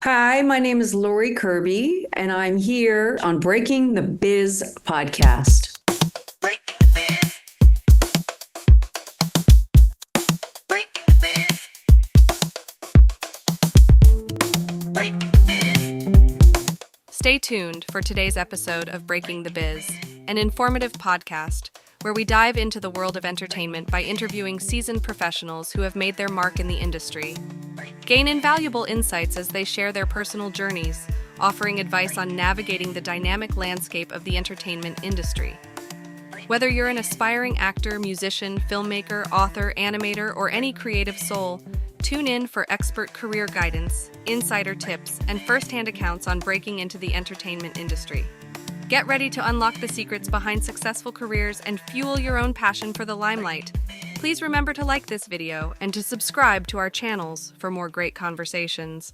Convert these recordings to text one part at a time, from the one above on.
Hi, my name is Laurie Kirby, and I'm here on Breaking the Biz podcast. Stay tuned for today's episode of Breaking the Biz, an informative podcast where we dive into the world of entertainment by interviewing seasoned professionals who have made their mark in the industry. Gain invaluable insights as they share their personal journeys, offering advice on navigating the dynamic landscape of the entertainment industry. Whether you're an aspiring actor, musician, filmmaker, author, animator, or any creative soul, tune in for expert career guidance, insider tips, and first-hand accounts on breaking into the entertainment industry. Get ready to unlock the secrets behind successful careers and fuel your own passion for the limelight. Please remember to like this video and to subscribe to our channels for more great conversations.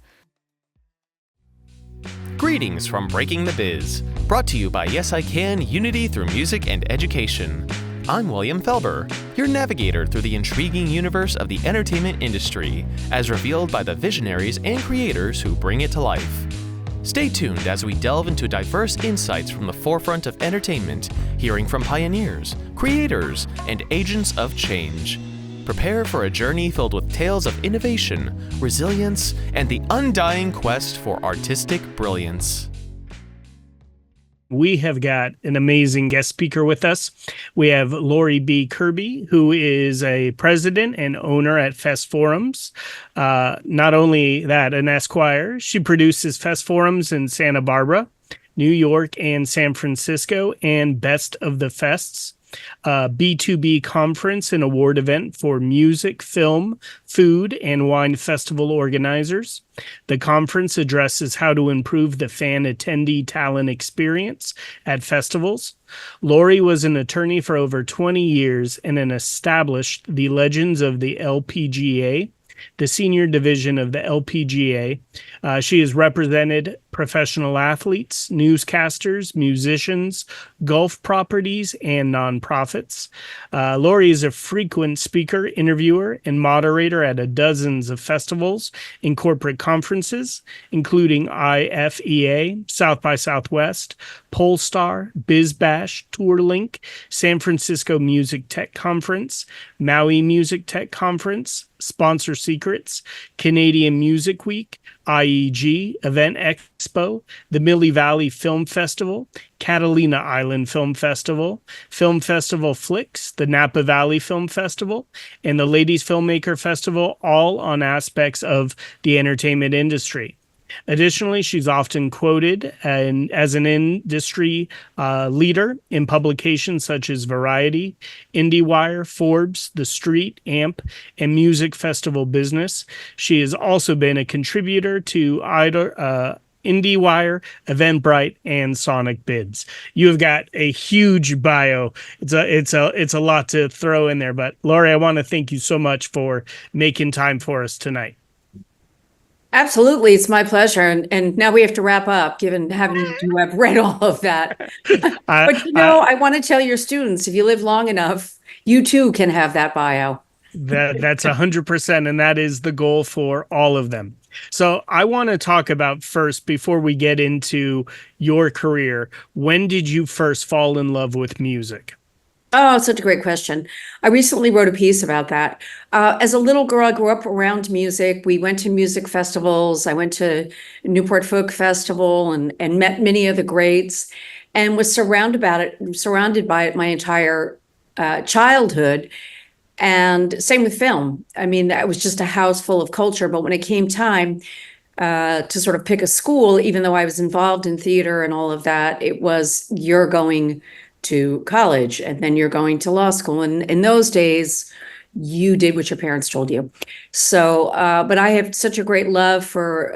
Greetings from Breaking the Biz, brought to you by Yes I Can Unity Through Music and Education. I'm William Felber, your navigator through the intriguing universe of the entertainment industry, as revealed by the visionaries and creators who bring it to life. Stay tuned as we delve into diverse insights from the forefront of entertainment, hearing from pioneers, creators, and agents of change. Prepare for a journey filled with tales of innovation, resilience, and the undying quest for artistic brilliance. We have got an amazing guest speaker with us. We have Laurie B. Kirby, who is a president and owner at FestForums. Not only that, an Esquire, she produces FestForums in Santa Barbara, New York, and San Francisco, and Best of the Fests, B2B conference and award event for music, film, food, and wine festival organizers. The conference addresses how to improve the fan attendee talent experience at festivals. Laurie was an attorney for over 20 years and established the Legends of the LPGA, the senior division of the LPGA. She has represented professional athletes, newscasters, musicians, golf properties, and nonprofits. Laurie is a frequent speaker, interviewer, and moderator at dozens of festivals and corporate conferences, including IFEA, South by Southwest, Polestar, BizBash, TourLink, San Francisco Music Tech Conference, Maui Music Tech Conference, Sponsor Secrets, Canadian Music Week, IEG, Event Expo, the Millie Valley Film Festival, Catalina Island Film Festival Flicks, the Napa Valley Film Festival, and the Ladies Filmmaker Festival, all on aspects of the entertainment industry. Additionally, she's often quoted as an industry leader in publications such as Variety, IndieWire, Forbes, The Street, AMP, and Music Festival Business. She has also been a contributor to IndieWire, Eventbrite, and Sonic Bids. You have got a huge bio. It's a lot to throw in there, but Laurie, I want to thank you so much for making time for us tonight. Absolutely, it's my pleasure. And now we have to wrap up, given having to have read all of that. But I want to tell your students, if you live long enough, you too can have that bio. That's 100%, and that is the goal for all of them. So I want to talk about first, before we get into your career, when did you first fall in love with music? Oh, such a great question. I recently wrote a piece about that. As a little girl, I grew up around music. We went to music festivals. I went to Newport Folk Festival and met many of the greats and was surrounded by it my entire childhood. And same with film. I mean, that was just a house full of culture. But when it came time to sort of pick a school, even though I was involved in theater and all of that, it was you're going to college and then you're going to law school. And in those days, you did what your parents told you. So, but I have such a great love for,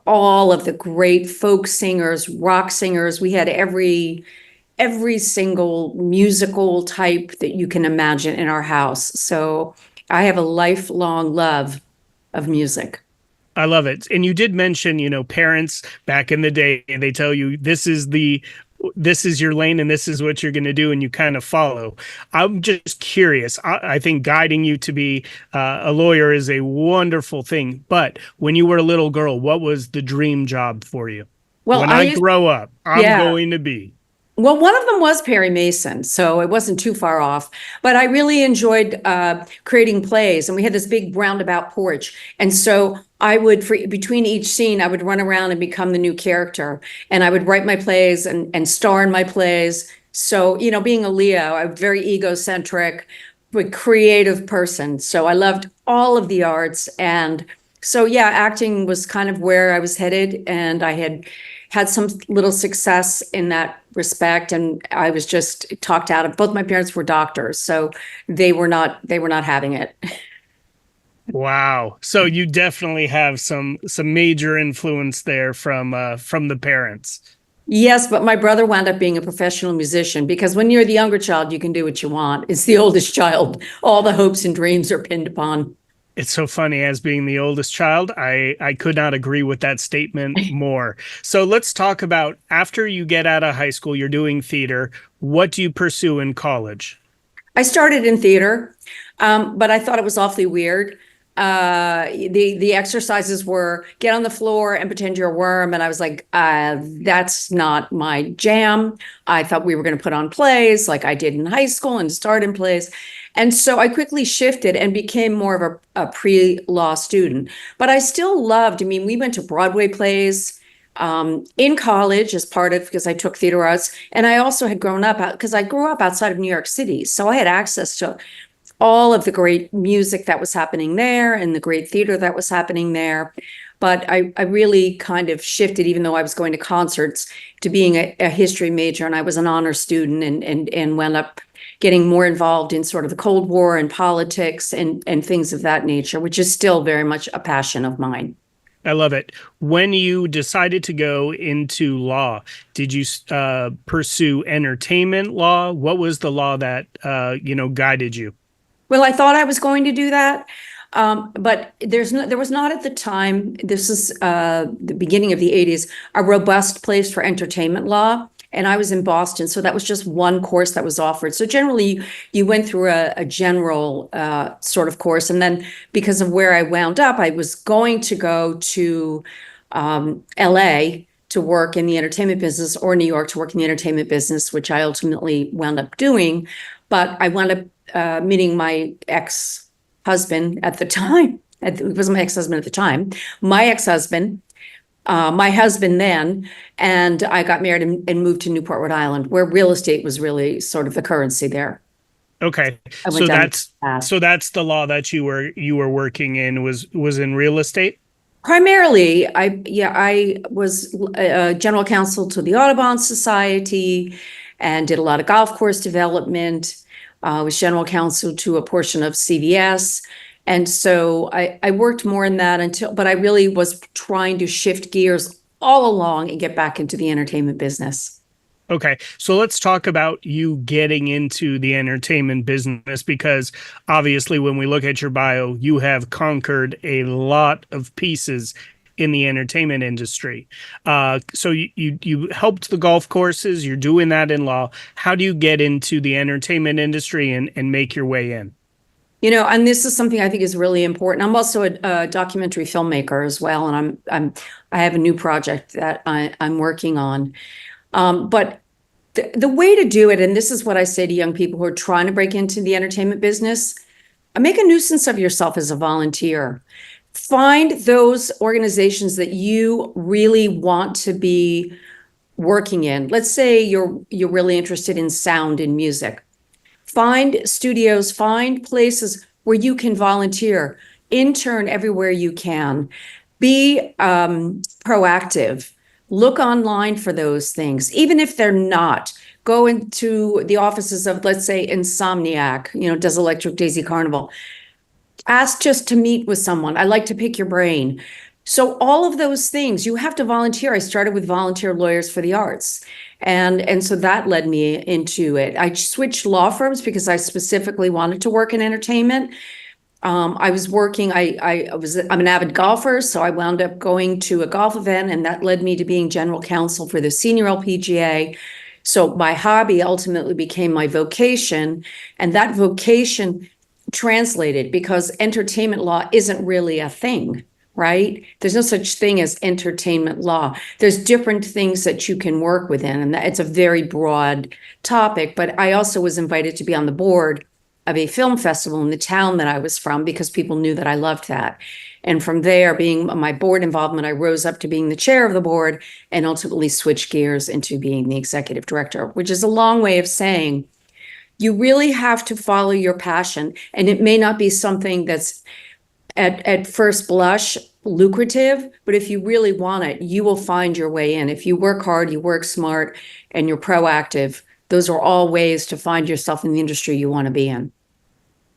all of the great folk singers, rock singers. We had every single musical type that you can imagine in our house. So I have a lifelong love of music. I love it. And you did mention, parents back in the day, and they tell you this is the this is your lane and this is what you're going to do, and you kind of follow. I'm just curious. I think guiding you to be a lawyer is a wonderful thing. But when you were a little girl, what was the dream job for you? Well, When I grow up, I'm yeah. going to be. Well, one of them was Perry Mason, so it wasn't too far off. But I really enjoyed creating plays, and we had this big roundabout porch. And so I would, between each scene, I would run around and become the new character, and I would write my plays and star in my plays. So, being a Leo, I'm very egocentric, but creative person. So I loved all of the arts, and so yeah, acting was kind of where I was headed, and I had some little success in that respect, and I was just talked out of. Both my parents were doctors, so they were not having it. Wow. So you definitely have some major influence there from the parents. Yes, but my brother wound up being a professional musician, because when you're the younger child, you can do what you want. It's the oldest child, all the hopes and dreams are pinned upon. It's so funny, as being the oldest child, I could not agree with that statement more. So let's talk about, after you get out of high school, you're doing theater. What do you pursue in college? I started in theater, but I thought it was awfully weird. The exercises were get on the floor and pretend you're a worm, and I was like, that's not my jam. I thought we were going to put on plays like I did in high school and start in plays. And so I quickly shifted and became more of a pre-law student. But I still loved, we went to Broadway plays in college as part of, because I took theater arts. And I also had grown up, because I grew up outside of New York City. So I had access to all of the great music that was happening there and the great theater that was happening there. But I really kind of shifted, even though I was going to concerts, to being a history major. And I was an honor student and wound up getting more involved in sort of the Cold War and politics and things of that nature, which is still very much a passion of mine. I love it. When you decided to go into law, did you pursue entertainment law? What was the law that guided you? Well, I thought I was going to do that, but there was not at the time. This is the beginning of the 80s, a robust place for entertainment law. And I was in Boston, so that was just one course that was offered. So generally, you went through a general sort of course. And then because of where I wound up, I was going to go to LA to work in the entertainment business, or New York to work in the entertainment business, which I ultimately wound up doing. But I wound up meeting my ex-husband at the time. It wasn't my ex-husband at the time. My ex-husband, my husband then, and I got married and moved to Newport, Rhode Island, where real estate was really sort of the currency there. Okay, so that's the law that you were working in, was in real estate. Primarily, I was general counsel to the Audubon Society and did a lot of golf course development. Was general counsel to a portion of CVS. And so I worked more in that but I really was trying to shift gears all along and get back into the entertainment business. Okay, so let's talk about you getting into the entertainment business, because obviously when we look at your bio, you have conquered a lot of pieces in the entertainment industry. So you helped the golf courses, you're doing that in law. How do you get into the entertainment industry and make your way in? And this is something I think is really important. I'm also a documentary filmmaker as well, and I have a new project that I'm working on. But the way to do it, and this is what I say to young people who are trying to break into the entertainment business, make a nuisance of yourself as a volunteer. Find those organizations that you really want to be working in. Let's say you're really interested in sound and music. Find studios, find places where you can volunteer, intern everywhere you can. Be proactive. Look online for those things, even if they're not. Go into the offices of, let's say, Insomniac, does Electric Daisy Carnival. Ask just to meet with someone. I like to pick your brain. So all of those things, you have to volunteer. I started with Volunteer Lawyers for the Arts. And so that led me into it. I switched law firms because I specifically wanted to work in entertainment. I was working, I'm an avid golfer, so I wound up going to a golf event, and that led me to being general counsel for the senior LPGA. So my hobby ultimately became my vocation, and that vocation translated because entertainment law isn't really a thing, right? There's no such thing as entertainment law. There's different things that you can work within, and it's a very broad topic. But I also was invited to be on the board of a film festival in the town that I was from because people knew that I loved that. And from there, being my board involvement, I rose up to being the chair of the board and ultimately switched gears into being the executive director, which is a long way of saying you really have to follow your passion. And it may not be something that's at first blush lucrative, but if you really want it, you will find your way in. If you work hard, you work smart, and you're proactive, those are all ways to find yourself in the industry you want to be in.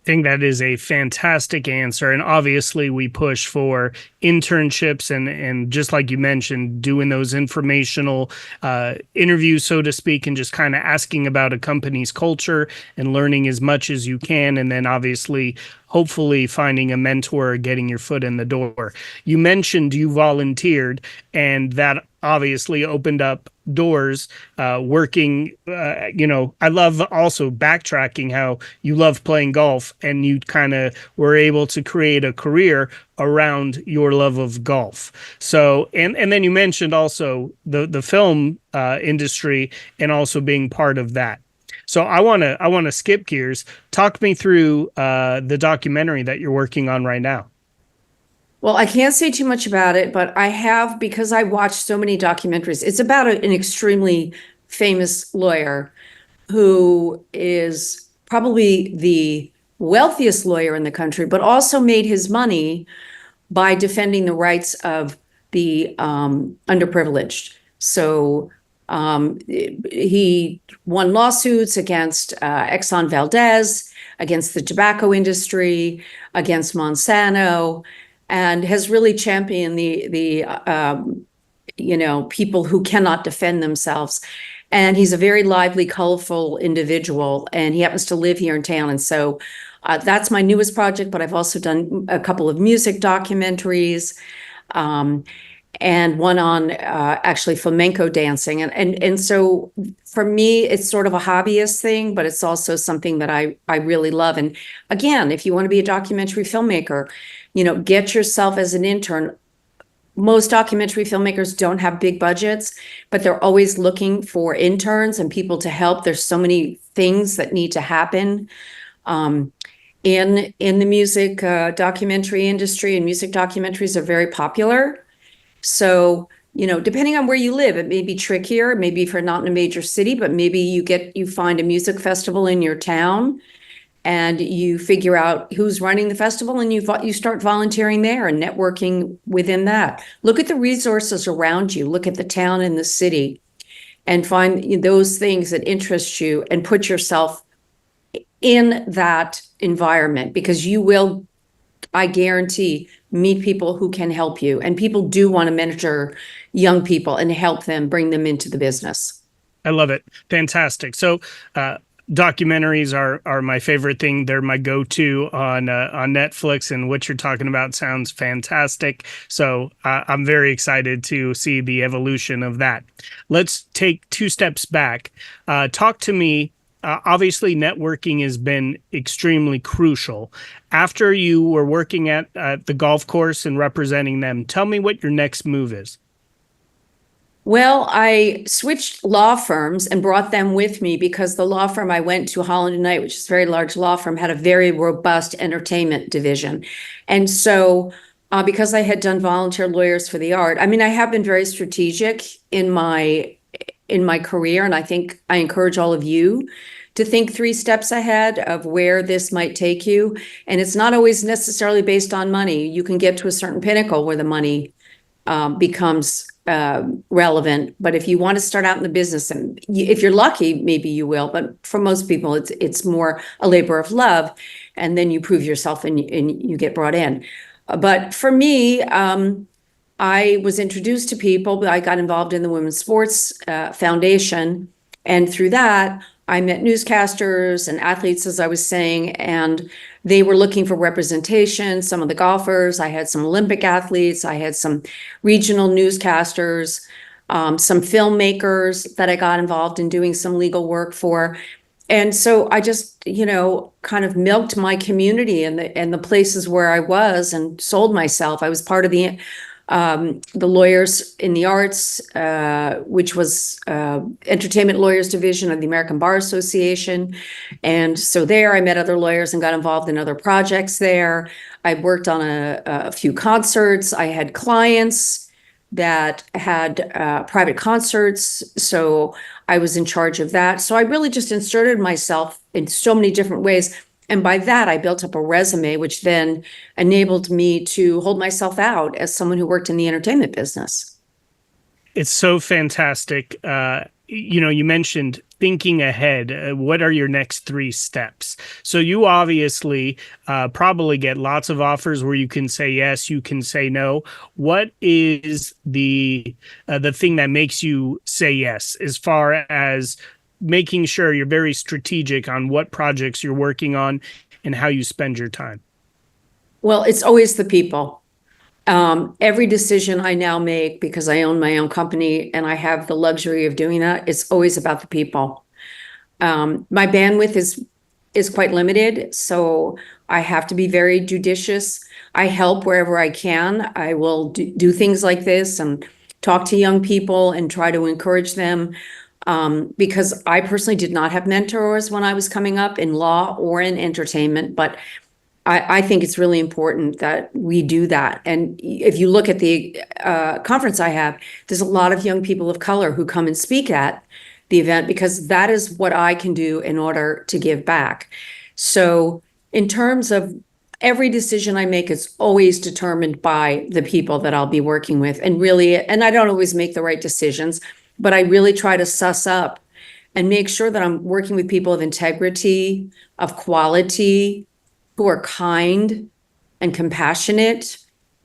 I think that is a fantastic answer. And obviously we push for internships and just like you mentioned, doing those informational interviews, so to speak, and just kind of asking about a company's culture and learning as much as you can. And then obviously, hopefully finding a mentor, getting your foot in the door. You mentioned you volunteered, and that obviously opened up doors working. I love also backtracking how you love playing golf and you kind of were able to create a career around your love of golf. So, and then you mentioned also the film industry and also being part of that. So I want to skip gears. Talk me through the documentary that you're working on right now. Well, I can't say too much about it, but I have, because I watched so many documentaries. It's about an extremely famous lawyer who is probably the wealthiest lawyer in the country, but also made his money by defending the rights of the underprivileged. So he won lawsuits against Exxon Valdez, against the tobacco industry, against Monsanto, and has really championed the people who cannot defend themselves. And he's a very lively, colorful individual, and he happens to live here in town. And so that's my newest project, but I've also done a couple of music documentaries, and one on actually flamenco dancing. And so for me, it's sort of a hobbyist thing, but it's also something that I really love. And again, if you want to be a documentary filmmaker, get yourself as an intern. Most documentary filmmakers don't have big budgets, but they're always looking for interns and people to help. There's so many things that need to happen in the music documentary industry, and music documentaries are very popular. So, depending on where you live, it may be trickier, maybe if you're not in a major city, but maybe you find a music festival in your town and you figure out who's running the festival and you start volunteering there and networking within that. Look at the resources around you, look at the town and the city, and find those things that interest you and put yourself in that environment, because you will, I guarantee, meet people who can help you. And people do want to mentor young people and help them, bring them into the business. I love it. Fantastic. So, documentaries are my favorite thing. They're my go-to on Netflix, and what you're talking about sounds fantastic. So I'm very excited to see the evolution of that. Let's take 2 steps back. Talk to me. Obviously, networking has been extremely crucial. After you were working at the golf course and representing them, tell me what your next move is. Well, I switched law firms and brought them with me because the law firm I went to, Holland & Knight, which is a very large law firm, had a very robust entertainment division. And so because I had done volunteer lawyers for the art, I have been very strategic in my career, and I think I encourage all of you to think 3 steps ahead of where this might take you. And it's not always necessarily based on money. You can get to a certain pinnacle where the money becomes relevant. But if you want to start out in the business, and if you're lucky, maybe you will. But for most people, it's more a labor of love, and then you prove yourself and you get brought in. But for me, I was introduced to people. I got involved in the Women's Sports Foundation, and through that, I met newscasters and athletes, as I was saying, and they were looking for representation. Some of the golfers, I had some Olympic athletes, I had some regional newscasters, some filmmakers that I got involved in doing some legal work for. And so I just, kind of milked my community and the places where I was and sold myself. I was part of the Lawyers in the Arts, which was Entertainment Lawyers Division of the American Bar Association. And so there I met other lawyers and got involved in other projects there. I worked on a few concerts. I had clients that had private concerts. So I was in charge of that. So I really just inserted myself in so many different ways. And by that, I built up a resume, which then enabled me to hold myself out as someone who worked in the entertainment business. It's so fantastic. You mentioned thinking ahead. What are your next 3 steps? So you obviously probably get lots of offers where you can say yes, you can say no. What is the thing that makes you say yes, as far as making sure you're very strategic on what projects you're working on and how you spend your time? Well, it's always the people. Every decision I now make, because I own my own company and I have the luxury of doing that, it's always about the people. My bandwidth is quite limited, so I have to be very judicious. I help wherever I can. I will do things like this and talk to young people and try to encourage them. Because I personally did not have mentors when I was coming up in law or in entertainment, but I think it's really important that we do that. And if you look at the conference I have, there's a lot of young people of color who come and speak at the event because that is what I can do in order to give back. So in terms of every decision I make is always determined by the people that I'll be working with. And I don't always make the right decisions, but I really try to suss up and make sure that I'm working with people of integrity, of quality, who are kind and compassionate,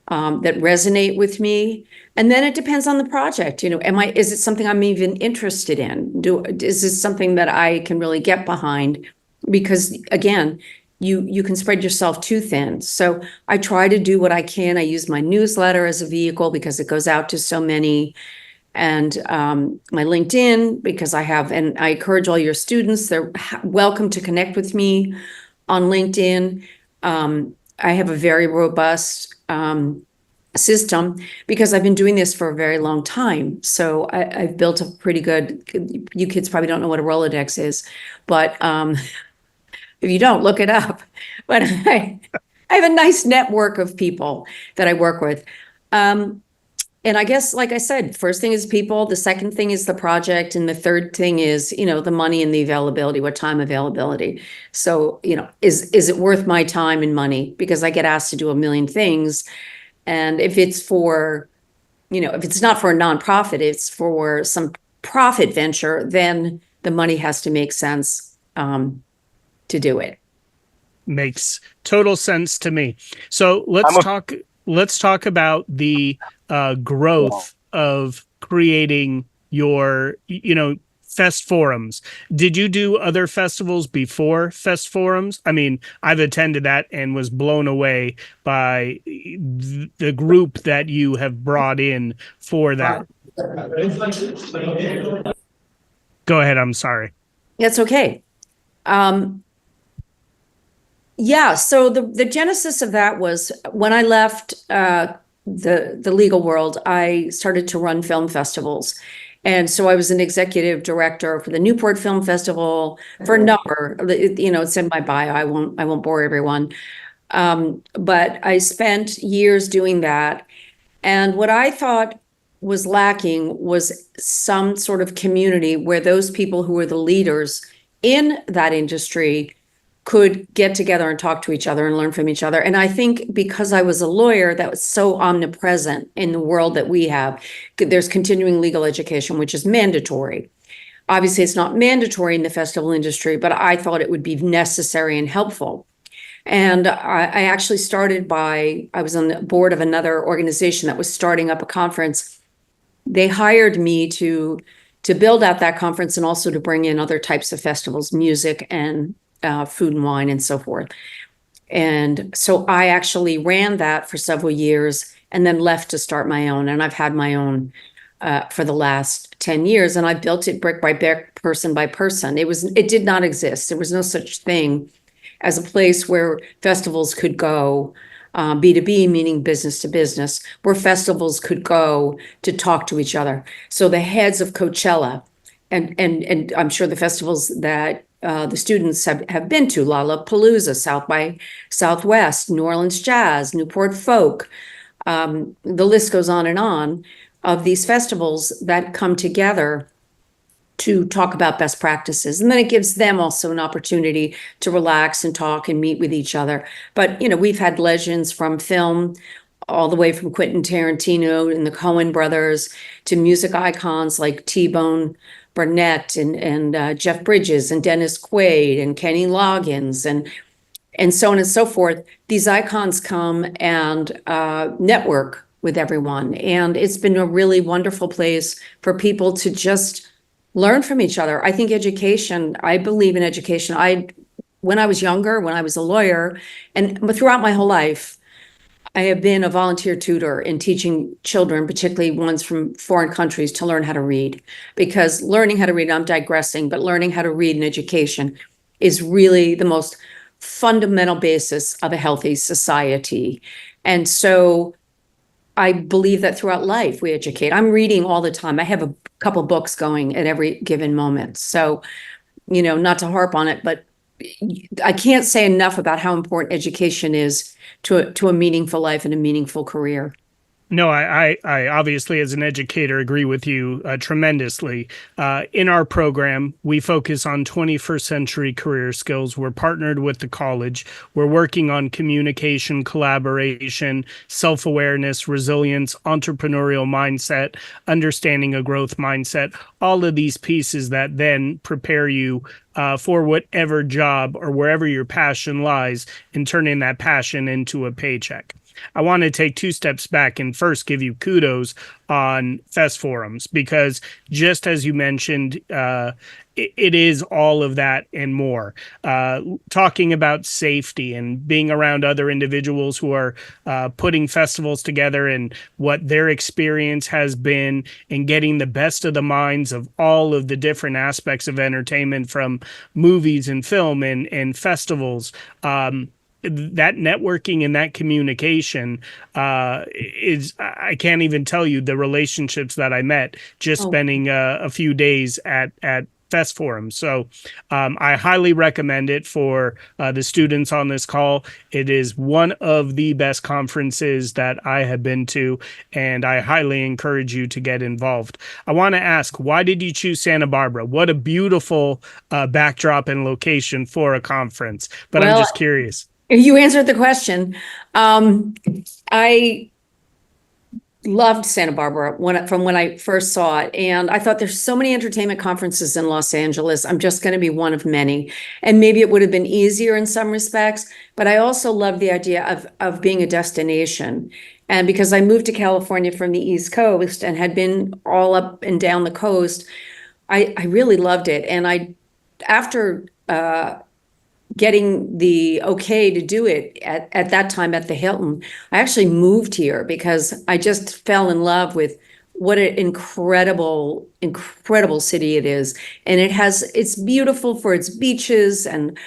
that resonate with me. And then it depends on the project. Is it something I'm even interested in? Is this something that I can really get behind? Because again, you can spread yourself too thin. So I try to do what I can. I use my newsletter as a vehicle because it goes out to so many. And my LinkedIn, because and I encourage all your students, they're welcome to connect with me on LinkedIn. I have a very robust system because I've been doing this for a very long time. So I've built a pretty good, you kids probably don't know what a Rolodex is, but if you don't, look it up. But I have a nice network of people that I work with. And I guess, like I said, first thing is people, the second thing is the project, and the third thing is, the money and the availability, what time availability. So, is it worth my time and money? Because I get asked to do a million things. And if it's if it's not for a nonprofit, it's for some profit venture, then the money has to make sense to do it. Makes total sense to me. So let's talk about the growth of creating your, FestForums. Did you do other festivals before FestForums? I mean, I've attended that and was blown away by the group that you have brought in for that. Go ahead. I'm sorry. That's okay. Yeah, so the genesis of that was when I left the legal world, I started to run film festivals. And so I was an executive director for the Newport Film Festival for a number, it's in my bio. I won't bore everyone. But I spent years doing that. And what I thought was lacking was some sort of community where those people who were the leaders in that industry could get together and talk to each other and learn from each other. And I think because I was a lawyer, that was so omnipresent in the world that we have. There's continuing legal education, which is mandatory. Obviously, it's not mandatory in the festival industry, but I thought it would be necessary and helpful. And I actually I was on the board of another organization that was starting up a conference. They hired me to build out that conference and also to bring in other types of festivals, music and food and wine and so forth. And so I actually ran that for several years and then left to start my own. And I've had my own for the last 10 years. And I built it brick by brick, person by person. It did not exist. There was no such thing as a place where festivals could go, B2B, meaning business to business, where festivals could go to talk to each other. So the heads of Coachella, and I'm sure the festivals that the students have been to, Lollapalooza, South by Southwest, New Orleans Jazz, Newport Folk, the list goes on, of these festivals that come together to talk about best practices. And then it gives them also an opportunity to relax and talk and meet with each other. But, we've had legends from film, all the way from Quentin Tarantino and the Coen brothers to music icons like T-Bone Burnett and Jeff Bridges and Dennis Quaid and Kenny Loggins and so on and so forth. These icons come and network with everyone. And it's been a really wonderful place for people to just learn from each other. I think education, I believe in education. When I was younger, when I was a lawyer, and throughout my whole life, I have been a volunteer tutor in teaching children, particularly ones from foreign countries, to learn how to read. Because learning how to read, I'm digressing, but learning how to read in education is really the most fundamental basis of a healthy society. And so I believe that throughout life we educate. I'm reading all the time. I have a couple books going at every given moment. So, not to harp on it, but I can't say enough about how important education is to a meaningful life and a meaningful career. No, I obviously, as an educator, agree with you tremendously. In our program, we focus on 21st century career skills. We're partnered with the college. We're working on communication, collaboration, self-awareness, resilience, entrepreneurial mindset, understanding a growth mindset, all of these pieces that then prepare you for whatever job or wherever your passion lies, and turning that passion into a paycheck. I want to take two steps back and first give you kudos on FestForums, because just as you mentioned, it is all of that and more. Talking about safety and being around other individuals who are putting festivals together and what their experience has been, and getting the best of the minds of all of the different aspects of entertainment, from movies and film and festivals. That networking and that communication is, I can't even tell you the relationships that I met just spending a few days at FestForums. So I highly recommend it for the students on this call. It is one of the best conferences that I have been to, and I highly encourage you to get involved. I want to ask, why did you choose Santa Barbara? What a beautiful backdrop and location for a conference. But I'm just curious. You answered the question. I loved Santa Barbara from when I first saw it. And I thought, there's so many entertainment conferences in Los Angeles. I'm just going to be one of many. And maybe it would have been easier in some respects, but I also love the idea of being a destination. And because I moved to California from the East Coast and had been all up and down the coast, I really loved it. And after getting the okay to do it at that time at the Hilton, I actually moved here because I just fell in love with what an incredible city it is. And it's beautiful for its beaches and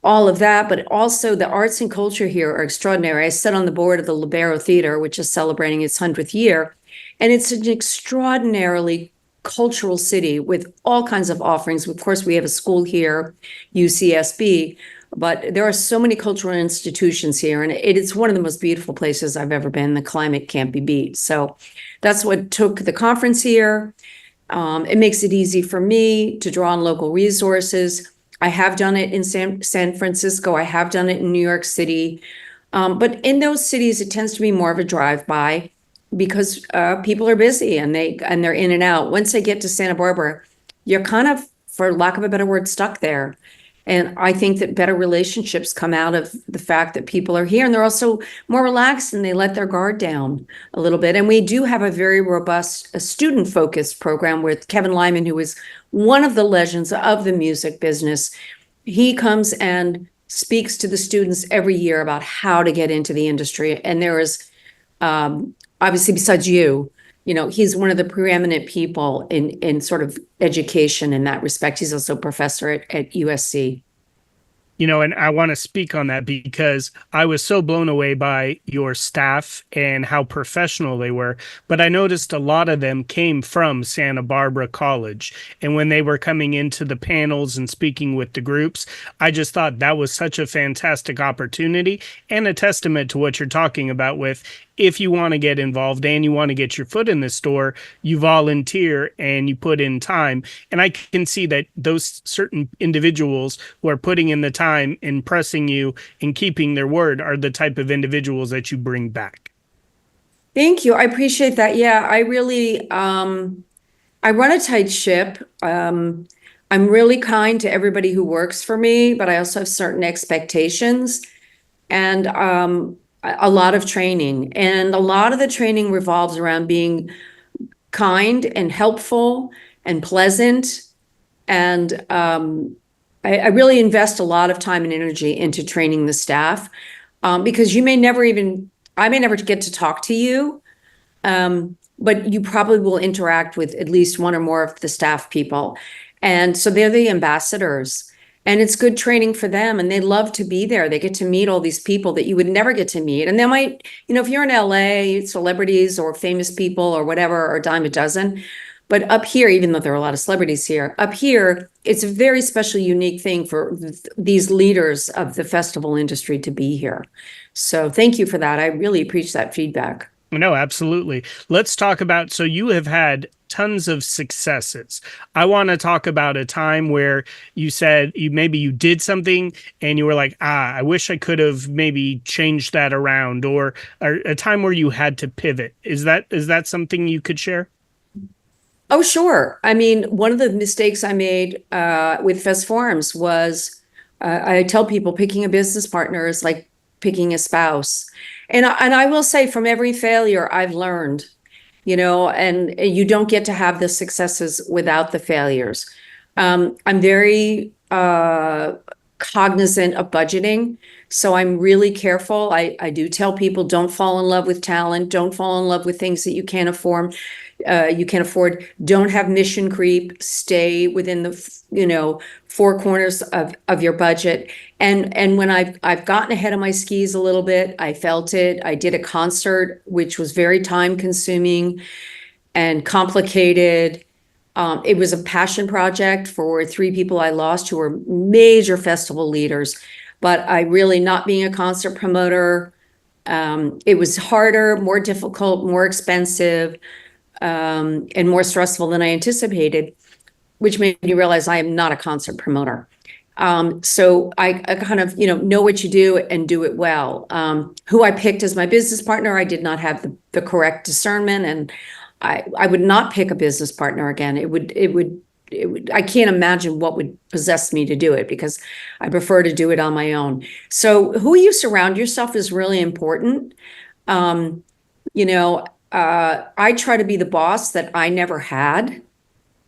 all of that, but also the arts and culture here are extraordinary. I sit on the board of the Libero Theater, which is celebrating its 100th year, and it's an extraordinarily cultural city with all kinds of offerings. Of course, we have a school here, UCSB, but there are so many cultural institutions here, and it's one of the most beautiful places I've ever been. The climate can't be beat. So that's what took the conference here. It makes it easy for me to draw on local resources. I have done it in San Francisco. I have done it in New York City. But in those cities, it tends to be more of a drive-by, because people are busy and they're in and out. Once they get to Santa Barbara, you're kind of, for lack of a better word, stuck there. And I think that better relationships come out of the fact that people are here, and they're also more relaxed and they let their guard down a little bit. And we do have a very robust student-focused program with Kevin Lyman, who is one of the legends of the music business. He comes and speaks to the students every year about how to get into the industry. And there is obviously, besides you, he's one of the preeminent people in sort of education in that respect. He's also a professor at USC. And I want to speak on that because I was so blown away by your staff and how professional they were. But I noticed a lot of them came from Santa Barbara College. And when they were coming into the panels and speaking with the groups, I just thought that was such a fantastic opportunity and a testament to what you're talking about with, if you want to get involved and you want to get your foot in the store, you volunteer and you put in time. And I can see that those certain individuals who are putting in the time and pressing you and keeping their word are the type of individuals that you bring back. Thank you. I appreciate that. Yeah, I really, I run a tight ship. I'm really kind to everybody who works for me, but I also have certain expectations. And a lot of training, and a lot of the training revolves around being kind and helpful and pleasant. And I really invest a lot of time and energy into training the staff, because I may never get to talk to you, but you probably will interact with at least one or more of the staff people. And so they're the ambassadors. And it's good training for them, and they love to be there. They get to meet all these people that you would never get to meet. And they might, if you're in LA, celebrities or famous people or whatever, or a dime a dozen. But up here, even though there are a lot of celebrities here, up here, it's a very special, unique thing for these leaders of the festival industry to be here. So thank you for that. I really appreciate that feedback. No, absolutely. Let's talk about, so you have had tons of successes. I want to talk about a time where you said maybe you did something and you were like, I wish I could have maybe changed that around, or a time where you had to pivot. Is that something you could share? Oh, sure. I mean, one of the mistakes I made with FestForums was, I tell people picking a business partner is like picking a spouse. And I will say, from every failure I've learned, and you don't get to have the successes without the failures. I'm very cognizant of budgeting, so I'm really careful. I do tell people, don't fall in love with talent, don't fall in love with things that you can't afford. Don't have mission creep. Stay within the four corners of your budget. And when I've gotten ahead of my skis a little bit, I felt it. I did a concert which was very time consuming and complicated. It was a passion project for three people I lost who were major festival leaders. But I really, not being a concert promoter, it was harder, more difficult, more expensive, and more stressful than I anticipated, which made me realize I am not a concert promoter. So I kind of, know what you do and do it well. Who I picked as my business partner, I did not have the correct discernment, and I would not pick a business partner again. It would, I can't imagine what would possess me to do it, because I prefer to do it on my own. So who you surround yourself is really important. I try to be the boss that I never had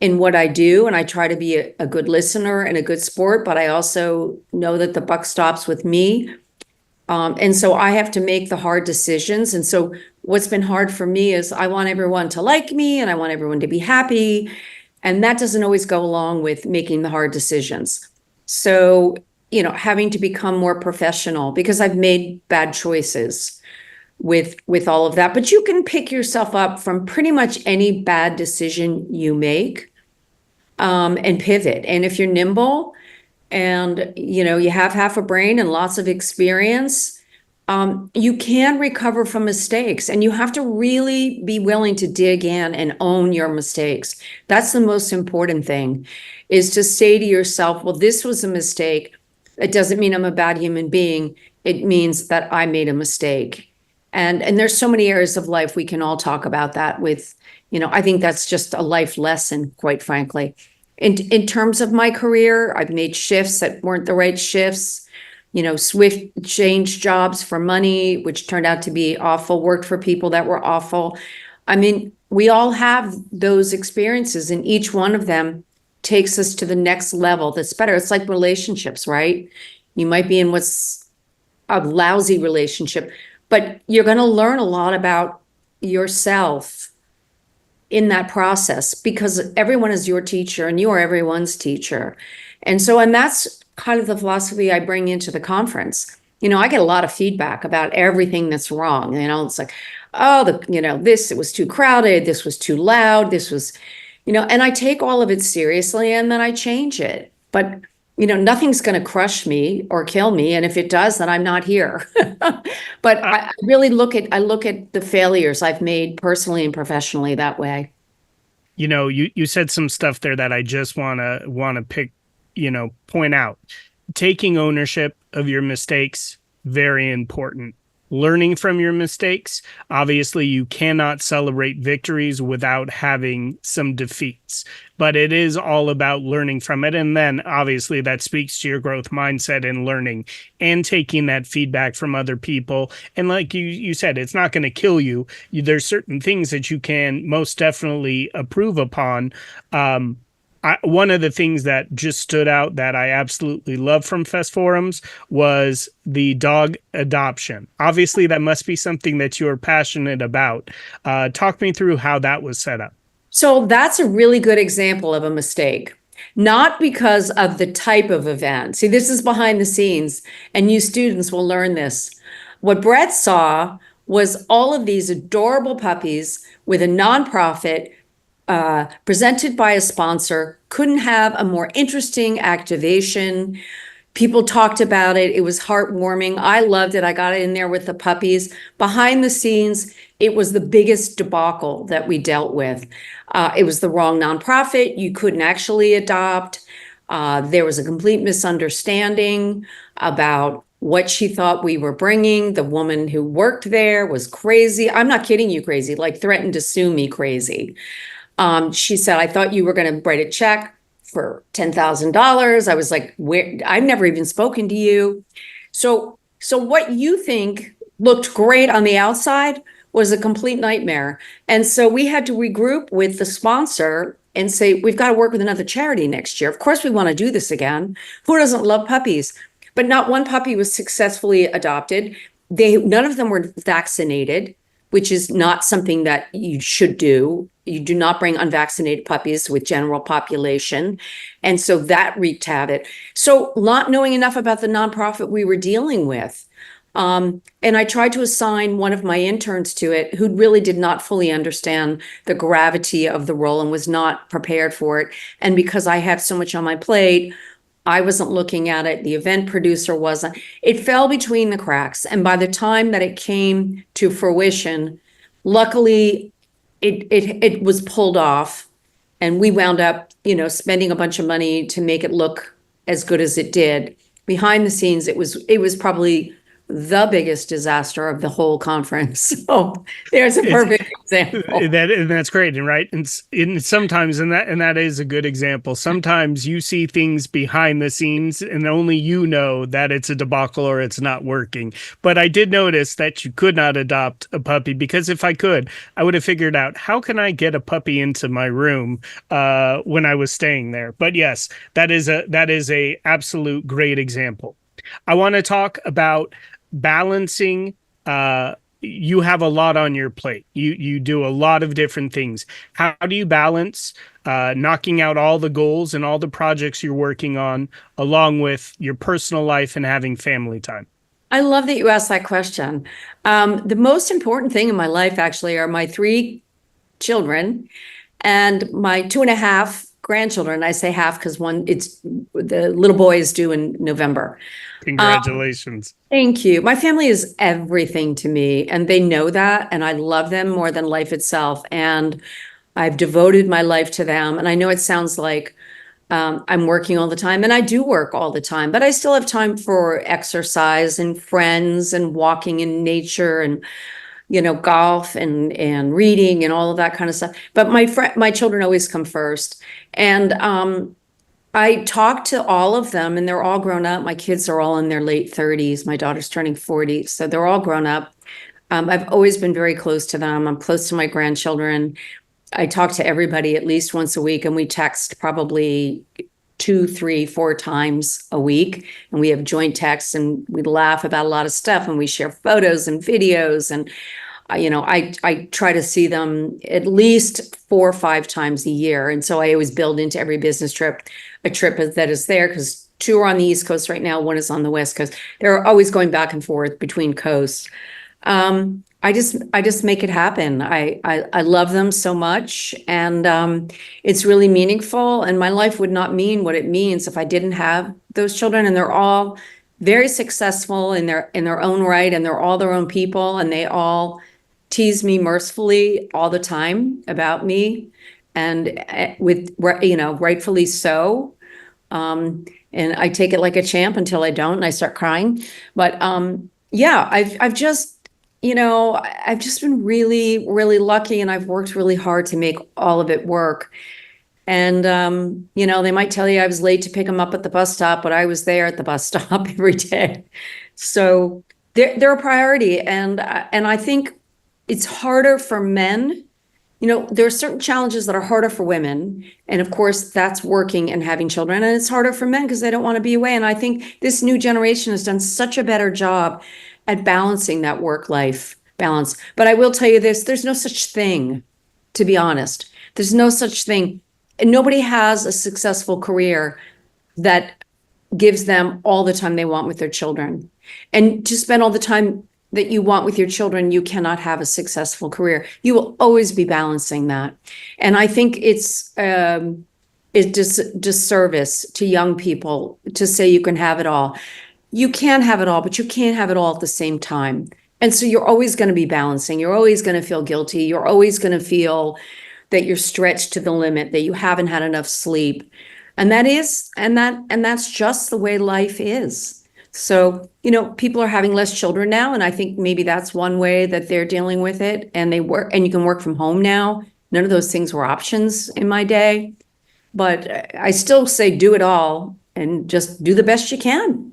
in what I do, and I try to be a good listener and a good sport, but I also know that the buck stops with me. And so I have to make the hard decisions. And so what's been hard for me is I want everyone to like me and I want everyone to be happy. And that doesn't always go along with making the hard decisions. So, having to become more professional, because I've made bad choices with all of that. But you can pick yourself up from pretty much any bad decision you make, and pivot. And if you're nimble and, you have half a brain and lots of experience, you can recover from mistakes, and you have to really be willing to dig in and own your mistakes. That's the most important thing, is to say to yourself, well, this was a mistake. It doesn't mean I'm a bad human being. It means that I made a mistake. And there's so many areas of life we can all talk about that with, I think that's just a life lesson, quite frankly. In terms of my career, I've made shifts that weren't the right shifts, swift change jobs for money, which turned out to be awful, worked for people that were awful. I mean, we all have those experiences, and each one of them takes us to the next level that's better. It's like relationships, right? You might be in what's a lousy relationship, but you're going to learn a lot about yourself in that process, because everyone is your teacher and you are everyone's teacher. And so, and that's kind of the philosophy I bring into the conference. I get a lot of feedback about everything that's wrong. It's like, oh, it was too crowded. This was too loud. This was, and I take all of it seriously and then I change it. But, nothing's going to crush me or kill me. And if it does, then I'm not here. But I really look at the failures I've made personally and professionally that way. You said some stuff there that I just wanna pick, point out. Taking ownership of your mistakes, very important. Learning from your mistakes. Obviously, you cannot celebrate victories without having some defeats, but it is all about learning from it. And then obviously that speaks to your growth mindset and learning and taking that feedback from other people. And like you said, it's not going to kill you. There's certain things that you can most definitely improve upon. One of the things that just stood out that I absolutely love from FestForums was the dog adoption. Obviously, that must be something that you're passionate about. Talk me through how that was set up. So that's a really good example of a mistake, not because of the type of event. See, this is behind the scenes, and you students will learn this. What Brett saw was all of these adorable puppies with a nonprofit presented by a sponsor, couldn't have a more interesting activation. People talked about it. It was heartwarming. I loved it. I got in there with the puppies. Behind the scenes, it was the biggest debacle that we dealt with. It was the wrong nonprofit. You couldn't actually adopt. There was a complete misunderstanding about what she thought we were bringing. The woman who worked there was crazy. I'm not kidding you, crazy, like threatened to sue me crazy. She said, I thought you were going to write a check for $10,000. I was like, I've never even spoken to you. So what you think looked great on the outside was a complete nightmare. And so we had to regroup with the sponsor and say, we've got to work with another charity next year. Of course, we want to do this again. Who doesn't love puppies? But not one puppy was successfully adopted. None of them were vaccinated, which is not something that you should do. You do not bring unvaccinated puppies with general population. And so that wreaked havoc. So not knowing enough about the nonprofit we were dealing with. And I tried to assign one of my interns to it who really did not fully understand the gravity of the role and was not prepared for it. And because I have so much on my plate, I wasn't looking at it. The event producer wasn't. It fell between the cracks. And by the time that it came to fruition, luckily it was pulled off, and we wound up, spending a bunch of money to make it look as good as it did. Behind the scenes, it was probably the biggest disaster of the whole conference. So there's a perfect example. That's great. And right. And sometimes, and that is a good example. Sometimes you see things behind the scenes and only you know that it's a debacle or it's not working. But I did notice that you could not adopt a puppy, because if I could, I would have figured out, how can I get a puppy into my room when I was staying there? But yes, that is a absolute great example. I want to talk about balancing. You have a lot on your plate. You do a lot of different things. How do you balance knocking out all the goals and all the projects you're working on, along with your personal life and having family time? I love that you asked that question. The most important thing in my life actually are my 3 children and my 2.5 grandchildren. I say half because the little boy is due in November. Congratulations. Thank you. My family is everything to me, and they know that, and I love them more than life itself. And I've devoted my life to them. And I know it sounds like I'm working all the time, and I do work all the time, but I still have time for exercise and friends and walking in nature and golf and reading and all of that kind of stuff. But my children always come first. And I talk to all of them, and they're all grown up. My kids are all in their late 30s. My daughter's turning 40, so they're all grown up. I've always been very close to them. I'm close to my grandchildren. I talk to everybody at least once a week, and we text probably 2, 3, 4 times a week. And we have joint texts, and we laugh about a lot of stuff, and we share photos and videos. And I try to see them at least 4 or 5 times a year. And so I always build into every business trip a trip that is there, because 2 are on the East Coast right now, 1 is on the West Coast. They're always going back and forth between coasts. I just make it happen. I love them so much, and it's really meaningful. And my life would not mean what it means if I didn't have those children. And they're all very successful in their own right, and they're all their own people, and they all tease me mercifully all the time about me, and rightfully so. And I take it like a champ until I don't, and I start crying. But yeah, I've just been really, really lucky, and I've worked really hard to make all of it work. And they might tell you I was late to pick them up at the bus stop, but I was there at the bus stop every day. So they're a priority, and I think it's harder for men. There are certain challenges that are harder for women. And of course, that's working and having children. And it's harder for men because they don't want to be away. And I think this new generation has done such a better job at balancing that work-life balance. But I will tell you this, there's no such thing, to be honest. There's no such thing. And nobody has a successful career that gives them all the time they want with their children. And to spend all the time that you want with your children, you cannot have a successful career. You will always be balancing that. And I think it's disservice to young people to say you can have it all. You can have it all, but you can't have it all at the same time. And so you're always going to be balancing. You're always going to feel guilty. You're always going to feel that you're stretched to the limit, that you haven't had enough sleep. And that's just the way life is. So, people are having less children now, and I think maybe that's one way that they're dealing with it. And you can work from home now. None of those things were options in my day, but I still say do it all and just do the best you can.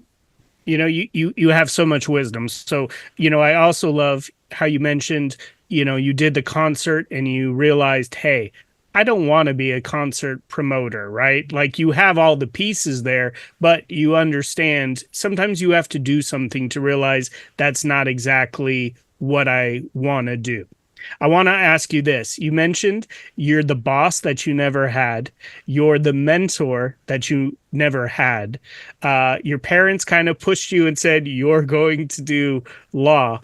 You have so much wisdom. So, I also love how you mentioned, you did the concert and you realized, hey, I don't want to be a concert promoter, right? Like, you have all the pieces there, but you understand sometimes you have to do something to realize that's not exactly what I want to do. I want to ask you this. You mentioned you're the boss that you never had. You're the mentor that you never had. Your parents kind of pushed you and said, you're going to do law.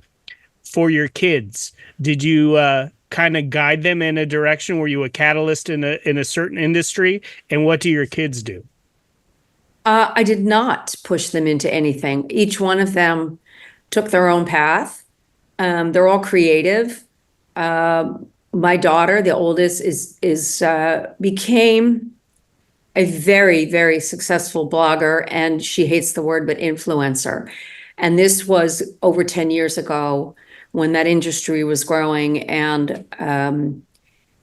For your kids, did you kind of guide them in a direction? Were you a catalyst in a certain industry? And what do your kids do? I did not push them into anything. Each one of them took their own path. They're all creative. My daughter, the oldest, became a very, very successful blogger, and she hates the word, but influencer. And this was over 10 years ago when that industry was growing, and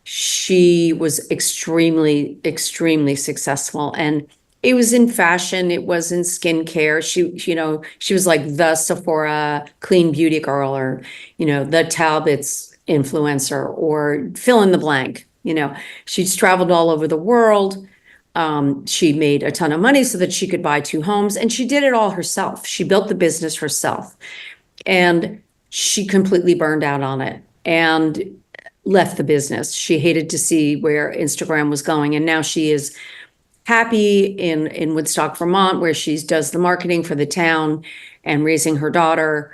she was extremely, extremely successful. And it was in fashion, it was in skincare. She was like the Sephora clean beauty girl, or, the Talbot's influencer, or fill in the blank. She's traveled all over the world. She made a ton of money so that she could buy 2 homes, and she did it all herself. She built the business herself, and she completely burned out on it and left the business. She hated to see where Instagram was going, and now she is happy in Woodstock, Vermont, where she does the marketing for the town and raising her daughter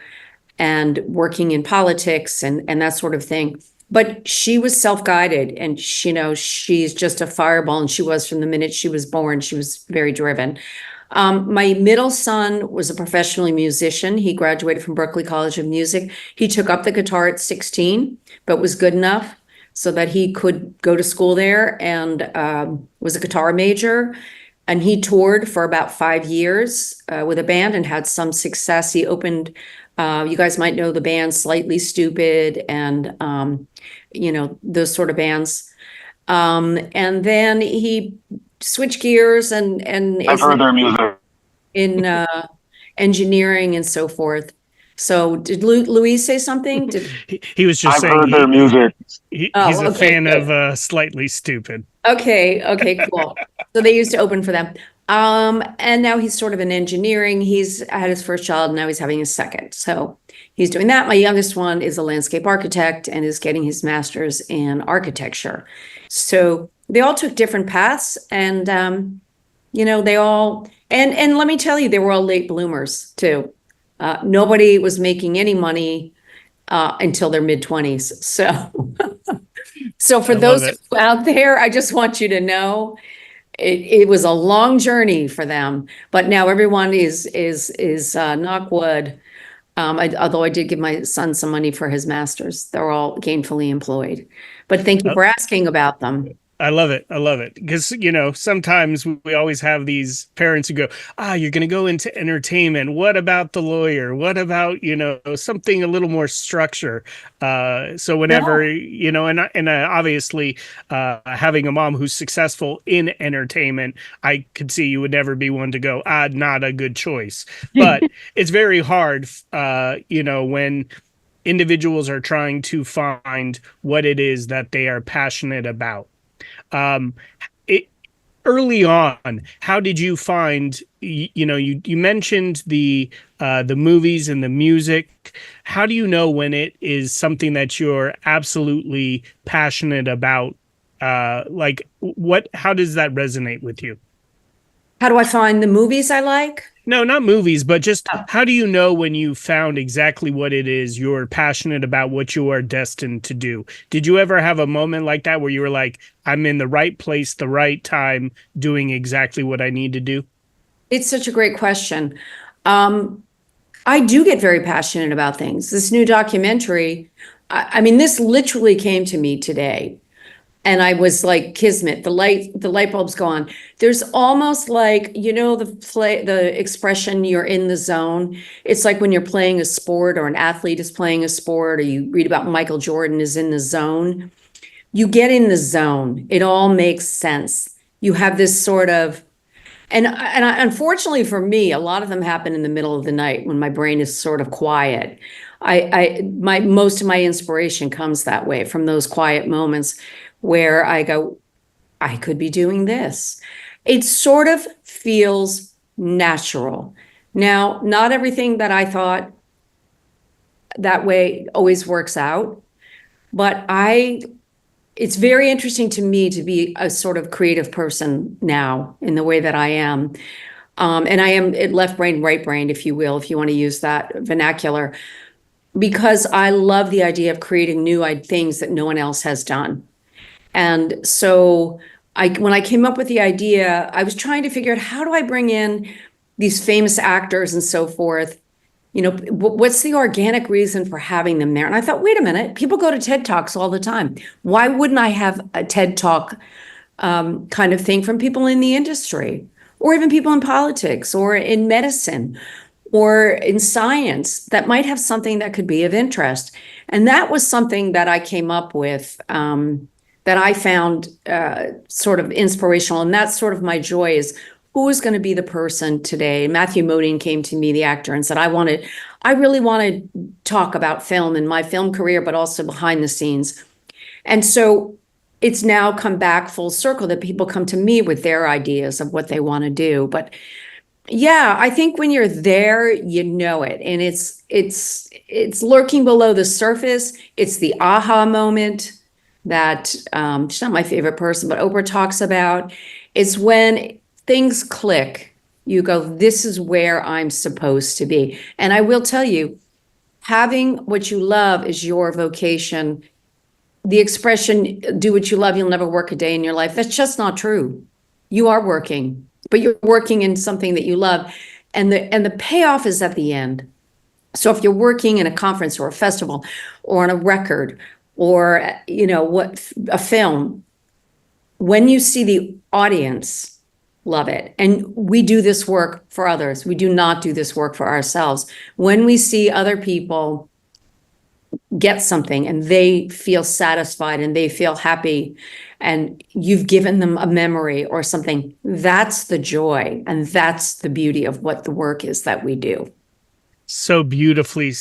and working in politics and that sort of thing. But she was self-guided, and she's just a fireball, and she was from the minute she was born. She was very driven. My middle son was a professional musician. He graduated from Berklee College of Music. He took up the guitar at 16, but was good enough so that he could go to school there, and was a guitar major. And he toured for about 5 years with a band and had some success. He opened, you guys might know the band Slightly Stoopid, and those sort of bands. And then he switch gears and I've heard their music in engineering and so forth. So did Louise say something? He was just I've saying heard their music. He's a fan of Slightly Stoopid. Okay, cool. So they used to open for them. And now he's sort of in engineering. He's had his first child, and now he's having his second. So he's doing that. My youngest one is a landscape architect and is getting his master's in architecture. So they all took different paths, and they all and let me tell you, they were all late bloomers too. Nobody was making any money until their mid-20s. So for those of you out there, I just want you to know it was a long journey for them, but now everyone is knock wood. Although I did give my son some money for his master's, they're all gainfully employed. But thank you for asking about them. I love it. I love it. Because, sometimes we always have these parents who go, you're going to go into entertainment. What about the lawyer? What about, something a little more structure? So whenever, and obviously having a mom who's successful in entertainment, I could see you would never be one to go, not a good choice. But it's very hard, when individuals are trying to find what it is that they are passionate about. Early on, how did you find, you mentioned the movies and the music. How do you know when it is something that you're absolutely passionate about? How does that resonate with you? How do I find the movies I like? No, not movies, but just how do you know when you found exactly what it is you're passionate about, what you are destined to do? Did you ever have a moment like that where you were like, I'm in the right place, the right time, doing exactly what I need to do? It's such a great question. I do get very passionate about things. This new documentary, I mean, this literally came to me today. And I was like, kismet, the light bulbs go on. There's almost like, the expression, you're in the zone. It's like when you're playing a sport, or an athlete is playing a sport, or you read about Michael Jordan is in the zone. You get in the zone. It all makes sense. You have this sort of, and unfortunately for me, a lot of them happen in the middle of the night when my brain is sort of quiet. Most of my inspiration comes that way, from those quiet moments where I go, I could be doing this. It sort of feels natural. Now, not everything that I thought that way always works out, but it's very interesting to me to be a sort of creative person now in the way that I am. And I am left brain, right brain, if you will, if you want to use that vernacular, because I love the idea of creating new things that no one else has done. And so when I came up with the idea, I was trying to figure out, how do I bring in these famous actors and so forth? What's the organic reason for having them there? And I thought, wait a minute, people go to TED Talks all the time. Why wouldn't I have a TED Talk kind of thing from people in the industry, or even people in politics, or in medicine, or in science, that might have something that could be of interest? And that was something that I came up with, that I found sort of inspirational. And that's sort of my joy, is who is going to be the person today? Matthew Modine came to me, the actor, and said, I really want to talk about film and my film career, but also behind the scenes. And so it's now come back full circle that people come to me with their ideas of what they want to do. But yeah, I think when you're there, you know it. And it's lurking below the surface. It's the aha moment that she's not my favorite person, but Oprah talks about. It's when things click, you go, this is where I'm supposed to be. And I will tell you, having what you love is your vocation. The expression, do what you love, you'll never work a day in your life, that's just not true. You are working, but you're working in something that you love. And the payoff is at the end. So if you're working in a conference or a festival or on a record, or a film, when you see the audience love it, and we do this work for others, we do not do this work for ourselves. When we see other people get something and they feel satisfied and they feel happy, and you've given them a memory or something, that's the joy, and that's the beauty of what the work is that we do. So beautifully,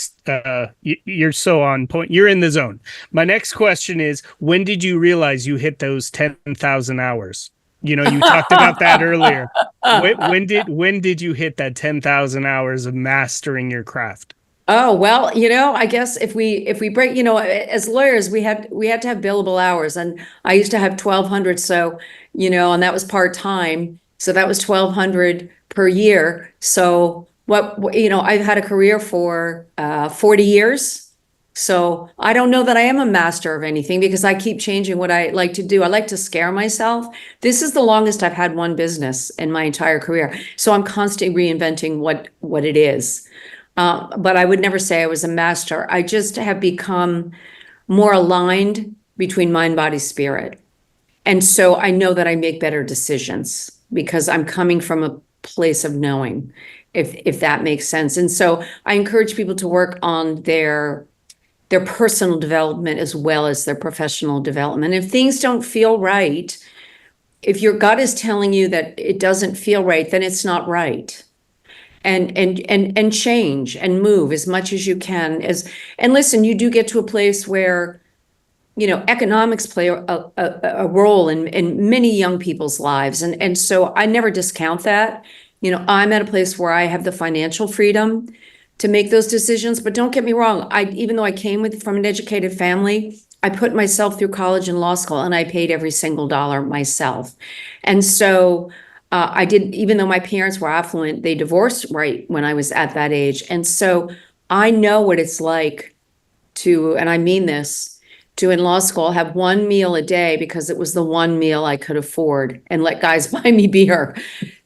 you're so on point. You're in the zone. My next question is, when did you realize you hit those 10,000 hours? You talked about that earlier. when did you hit that 10,000 hours of mastering your craft? Oh, well, I guess if we break, as lawyers, we had to have billable hours, and I used to have 1,200. So, and that was part-time. So that was 1,200 per year. So I've had a career for 40 years. So I don't know that I am a master of anything because I keep changing what I like to do. I like to scare myself. This is the longest I've had one business in my entire career. So I'm constantly reinventing what it is. But I would never say I was a master. I just have become more aligned between mind, body, spirit. And so I know that I make better decisions because I'm coming from a place of knowing, if that makes sense. And so I encourage people to work on their personal development as well as their professional development. If things don't feel right, if your gut is telling you that it doesn't feel right, then it's not right. And change and move as much as you can. And listen, you do get to a place where economics play a role in many young people's lives, and so I never discount that. I'm at a place where I have the financial freedom to make those decisions. But don't get me wrong, even though I came from an educated family, I put myself through college and law school, and I paid every single dollar myself. And so I did, even though my parents were affluent, they divorced right when I was at that age. And so I know what it's like to, and I mean this, to in law school have one meal a day because it was the one meal I could afford and let guys buy me beer.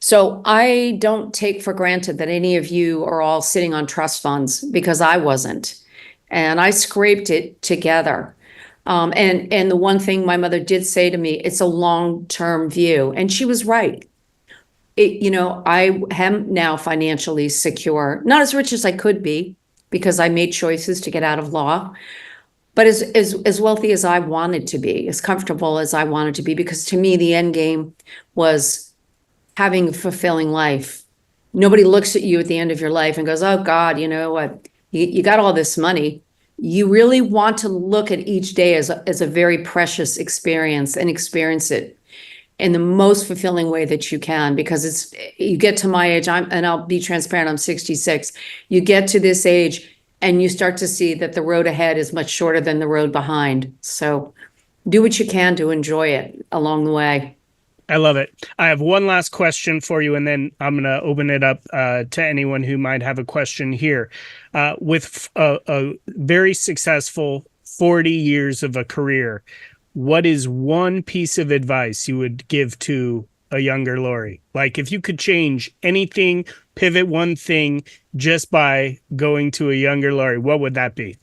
So I don't take for granted that any of you are all sitting on trust funds because I wasn't. And I scraped it together. And the one thing my mother did say to me, it's a long-term view. And she was right. I am now financially secure, not as rich as I could be because I made choices to get out of law, but as wealthy as I wanted to be, as comfortable as I wanted to be, because to me, the end game was having a fulfilling life. Nobody looks at you at the end of your life and goes, oh God, you got all this money. You really want to look at each day as a very precious experience and experience it in the most fulfilling way that you can, because you get to my age, and I'll be transparent, I'm 66. You get to this age and you start to see that the road ahead is much shorter than the road behind. So do what you can to enjoy it along the way. I love it. I have one last question for you, and then I'm going to open it up to anyone who might have a question here. With a very successful 40 years of a career, what is one piece of advice you would give to a younger Laurie? Like if you could change anything, pivot one thing just by going to a younger Laurie, what would that be?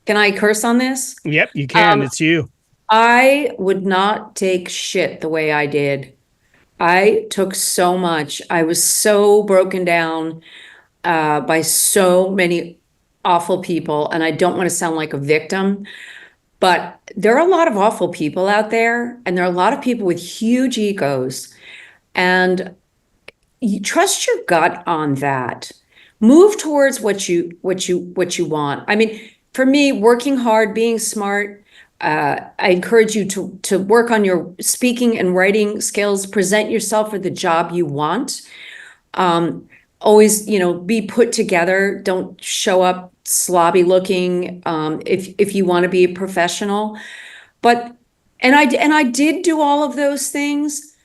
Can I curse on this? Yep, you can. It's you. I would not take shit the way I did. I took so much. I was so broken down by so many awful people, and I don't want to sound like a victim, but there are a lot of awful people out there, and there are a lot of people with huge egos, and you trust your gut on that. Move towards what you want. I mean, for me, working hard, being smart. I encourage you to work on your speaking and writing skills. Present yourself for the job you want. Always, be put together. Don't show up slobby looking. If you want to be a professional, and I did do all of those things,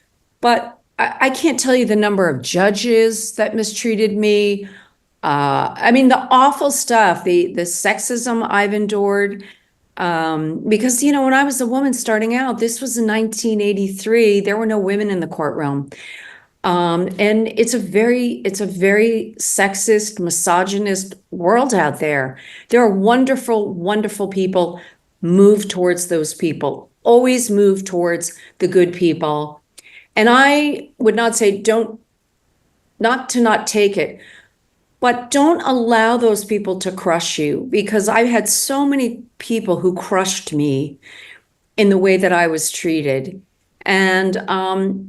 but I can't tell you the number of judges that mistreated me. I mean, the awful stuff, the sexism I've endured. Because, when I was a woman starting out, this was in 1983, there were no women in the courtroom. And it's a very sexist, misogynist world out there. There are wonderful, wonderful people. Move towards those people. Always move towards the good people. And I would not say not take it, but don't allow those people to crush you, because I've had so many people who crushed me in the way that I was treated. And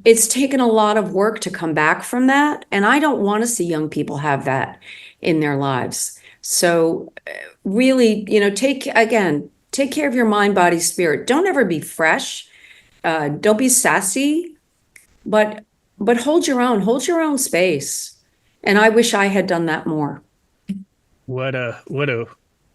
it's taken a lot of work to come back from that. And I don't want to see young people have that in their lives. So really, take care of your mind, body, spirit. Don't ever be fresh. Don't be sassy, but but hold your own space. And I wish I had done that more. What a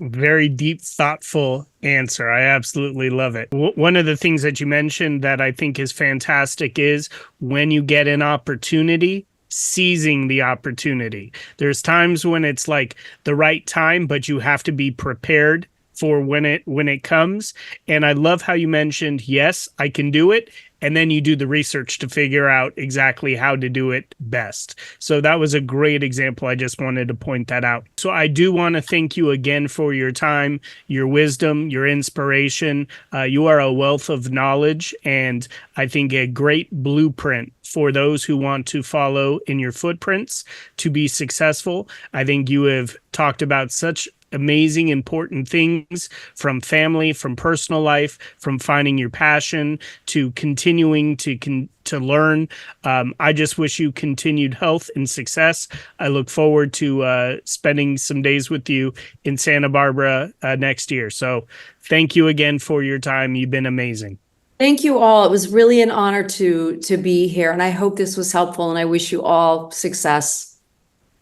very deep, thoughtful answer. I absolutely love it. One of the things that you mentioned that I think is fantastic is when you get an opportunity, seizing the opportunity. There's times when it's like the right time, but you have to be prepared for when it comes. And I love how you mentioned, yes, I can do it. And then you do the research to figure out exactly how to do it best. So that was a great example. I just wanted to point that out. So I do want to thank you again for your time, your wisdom, your inspiration. You are a wealth of knowledge, and I think a great blueprint for those who want to follow in your footprints to be successful. I think you have talked about such amazing, important things, from family, from personal life, from finding your passion to continuing to learn. I just wish you continued health and success. I look forward to spending some days with you in Santa Barbara next year. So thank you again for your time. You've been amazing. Thank you all. It was really an honor to be here, and I hope this was helpful, and I wish you all success.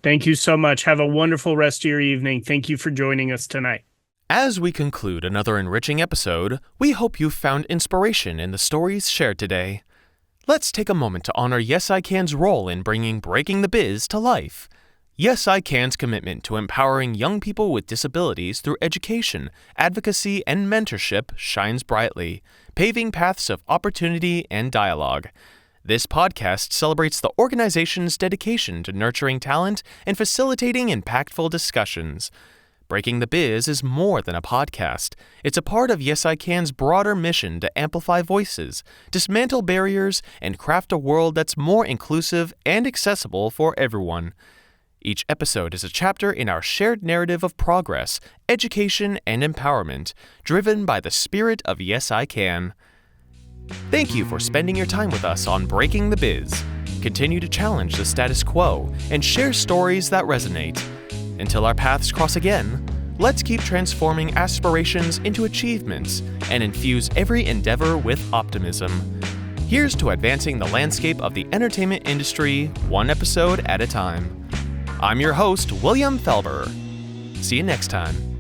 Thank you so much. Have a wonderful rest of your evening. Thank you for joining us tonight. As we conclude another enriching episode, we hope you found inspiration in the stories shared today. Let's take a moment to honor Yes I Can's role in bringing Breaking the Biz to life. Yes I Can's commitment to empowering young people with disabilities through education, advocacy, and mentorship shines brightly, paving paths of opportunity and dialogue. This podcast celebrates the organization's dedication to nurturing talent and facilitating impactful discussions. Breaking the Biz is more than a podcast. It's a part of Yes I Can's broader mission to amplify voices, dismantle barriers, and craft a world that's more inclusive and accessible for everyone. Each episode is a chapter in our shared narrative of progress, education, and empowerment, driven by the spirit of Yes I Can. Thank you for spending your time with us on Breaking the Biz. Continue to challenge the status quo and share stories that resonate. Until our paths cross again, let's keep transforming aspirations into achievements and infuse every endeavor with optimism. Here's to advancing the landscape of the entertainment industry, one episode at a time. I'm your host, William Felber. See you next time.